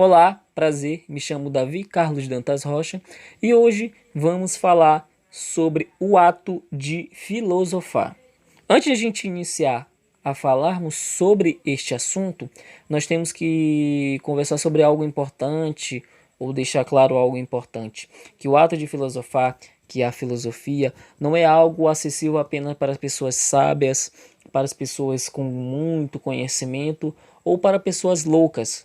Olá, prazer, me chamo Davi Carlos Dantas Rocha e hoje vamos falar sobre o ato de filosofar. Antes de a gente iniciar a falarmos sobre este assunto, nós temos que conversar sobre algo importante ou deixar claro algo importante, que o ato de filosofar, que a filosofia, não é algo acessível apenas para as pessoas sábias, para as pessoas com muito conhecimento ou para pessoas loucas.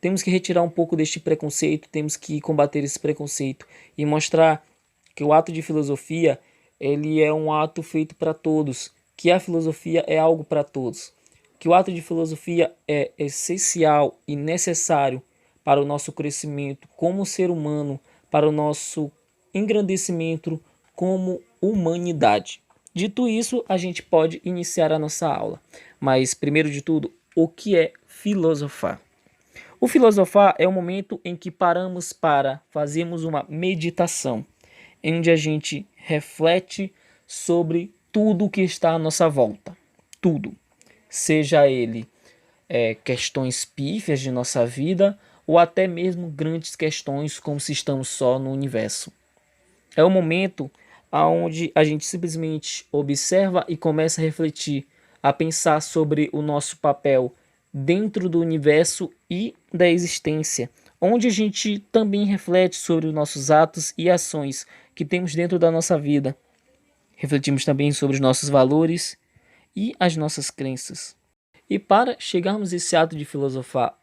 Temos que retirar um pouco deste preconceito, temos que combater esse preconceito e mostrar que o ato de filosofia ele é um ato feito para todos, que a filosofia é algo para todos, que o ato de filosofia é essencial e necessário para o nosso crescimento como ser humano, para o nosso engrandecimento como humanidade. Dito isso, a gente pode iniciar a nossa aula. Mas, primeiro de tudo, o que é filosofar? O filosofar é o momento em que paramos para fazermos uma meditação, onde a gente reflete sobre tudo que está à nossa volta. Tudo. Seja ele questões pífias de nossa vida ou até mesmo grandes questões como se estamos só no universo. É o momento onde a gente simplesmente observa e começa a refletir, a pensar sobre o nosso papel dentro do universo e da existência, onde a gente também reflete sobre os nossos atos e ações que temos dentro da nossa vida. Refletimos também sobre os nossos valores e as nossas crenças. E para chegarmos a esse ato de filosofar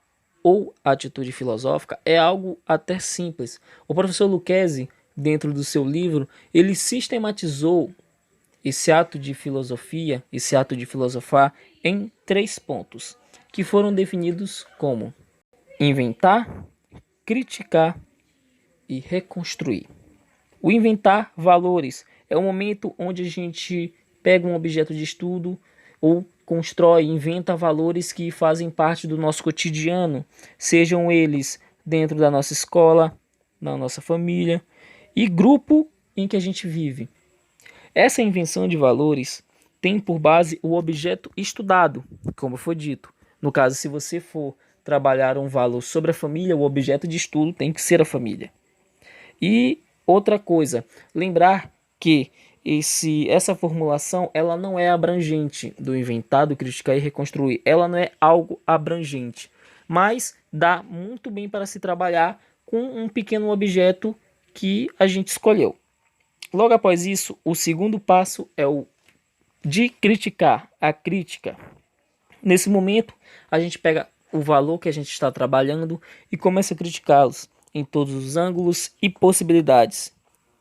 ou atitude filosófica, é algo até simples. O professor Lucchesi, dentro do seu livro, ele sistematizou esse ato de filosofia, esse ato de filosofar, em 3 pontos, que foram definidos como inventar, criticar e reconstruir. O inventar valores é o momento onde a gente pega um objeto de estudo ou constrói, inventa valores que fazem parte do nosso cotidiano, sejam eles dentro da nossa escola, na nossa família e grupo em que a gente vive. Essa invenção de valores tem por base o objeto estudado, como foi dito. No caso, se você for trabalhar um valor sobre a família, o objeto de estudo tem que ser a família. E outra coisa, lembrar que essa formulação ela não é abrangente do inventar, do criticar e reconstruir. Ela não é algo abrangente, mas dá muito bem para se trabalhar com um pequeno objeto que a gente escolheu. Logo após isso, o segundo passo é o de criticar, a crítica. Nesse momento, a gente pega o valor que a gente está trabalhando e começa a criticá-los em todos os ângulos e possibilidades.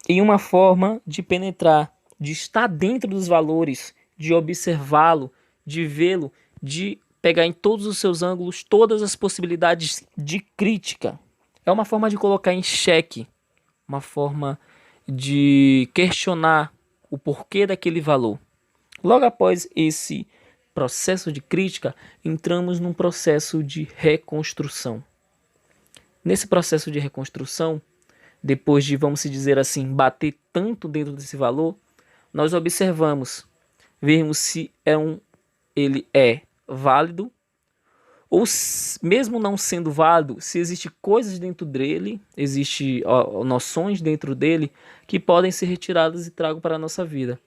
Em uma forma de penetrar, de estar dentro dos valores, de observá-lo, de vê-lo, de pegar em todos os seus ângulos todas as possibilidades de crítica. É uma forma de colocar em xeque, uma forma de questionar o porquê daquele valor. Logo após esse processo de crítica, entramos num processo de reconstrução. Nesse processo de reconstrução, depois de, vamos dizer assim, bater tanto dentro desse valor, nós observamos, vemos se ele é válido ou mesmo não sendo válido, se existe coisas dentro dele, existe noções dentro dele que podem ser retiradas e trago para a nossa vida,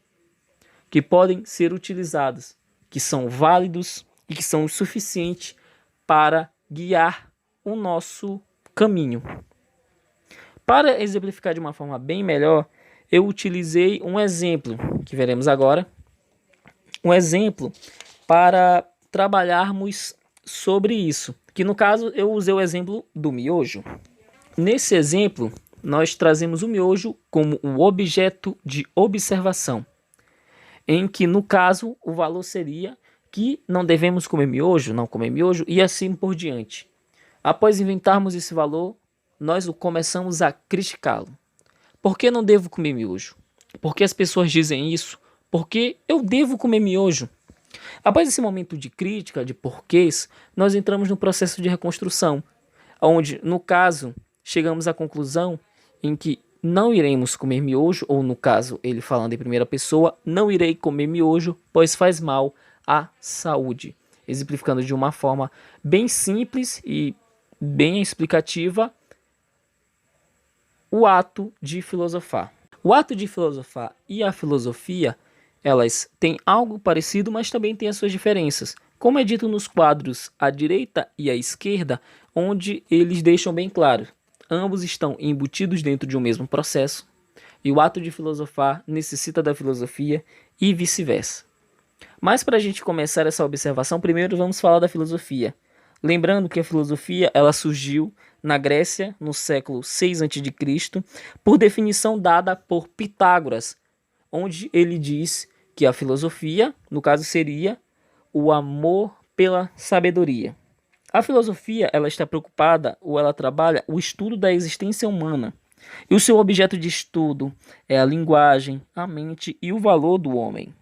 que podem ser utilizadas, que são válidos e que são o suficiente para guiar o nosso caminho. Para exemplificar de uma forma bem melhor, eu utilizei um exemplo, que veremos agora, um exemplo para trabalharmos sobre isso, que no caso eu usei o exemplo do miojo. Nesse exemplo, nós trazemos o miojo como um objeto de observação, em que no caso o valor seria que não devemos comer miojo, não comer miojo e assim por diante. Após inventarmos esse valor, nós começamos a criticá-lo. Por que não devo comer miojo? Por que as pessoas dizem isso? Por que eu devo comer miojo? Após esse momento de crítica, de porquês, nós entramos no processo de reconstrução, onde, no caso, chegamos à conclusão em que não iremos comer miojo, ou no caso, ele falando em primeira pessoa, não irei comer miojo, pois faz mal à saúde. Exemplificando de uma forma bem simples e bem explicativa o ato de filosofar. O ato de filosofar e a filosofia, elas têm algo parecido, mas também têm as suas diferenças. Como é dito nos quadros à direita e à esquerda, onde eles deixam bem claro, ambos estão embutidos dentro de um mesmo processo, e o ato de filosofar necessita da filosofia e vice-versa. Mas para a gente começar essa observação, primeiro vamos falar da filosofia. Lembrando que a filosofia ela surgiu na Grécia no século 6 a.C., por definição dada por Pitágoras, onde ele diz que a filosofia, no caso, seria o amor pela sabedoria. A filosofia ela está preocupada ou ela trabalha o estudo da existência humana. E o seu objeto de estudo é a linguagem, a mente e o valor do homem.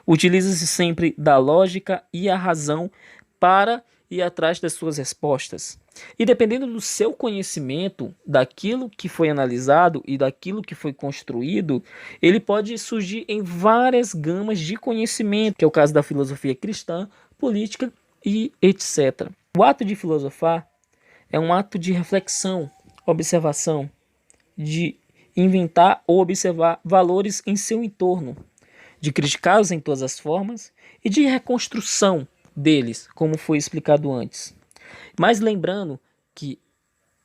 Utiliza-se sempre da lógica e a razão para ir atrás das suas respostas. E dependendo do seu conhecimento, daquilo que foi analisado e daquilo que foi construído, ele pode surgir em várias gamas de conhecimento, que é o caso da filosofia cristã, política e etc. O ato de filosofar é um ato de reflexão, observação, de inventar ou observar valores em seu entorno, de criticá-los em todas as formas e de reconstrução deles, como foi explicado antes. Mas lembrando que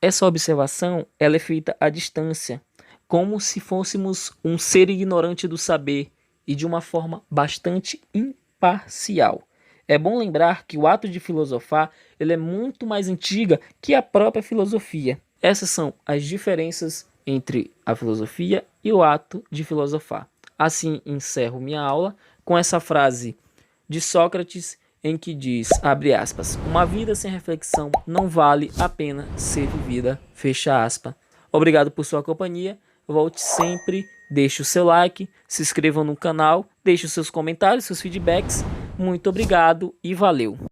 essa observação ela é feita à distância, como se fôssemos um ser ignorante do saber e de uma forma bastante imparcial. É bom lembrar que o ato de filosofar ele é muito mais antiga que a própria filosofia. Essas são as diferenças entre a filosofia e o ato de filosofar. Assim encerro minha aula com essa frase de Sócrates em que diz, abre aspas, uma vida sem reflexão não vale a pena ser vivida, fecha aspas. Obrigado por sua companhia, volte sempre, deixe o seu like, se inscreva no canal, deixe os seus comentários, seus feedbacks. Muito obrigado e valeu!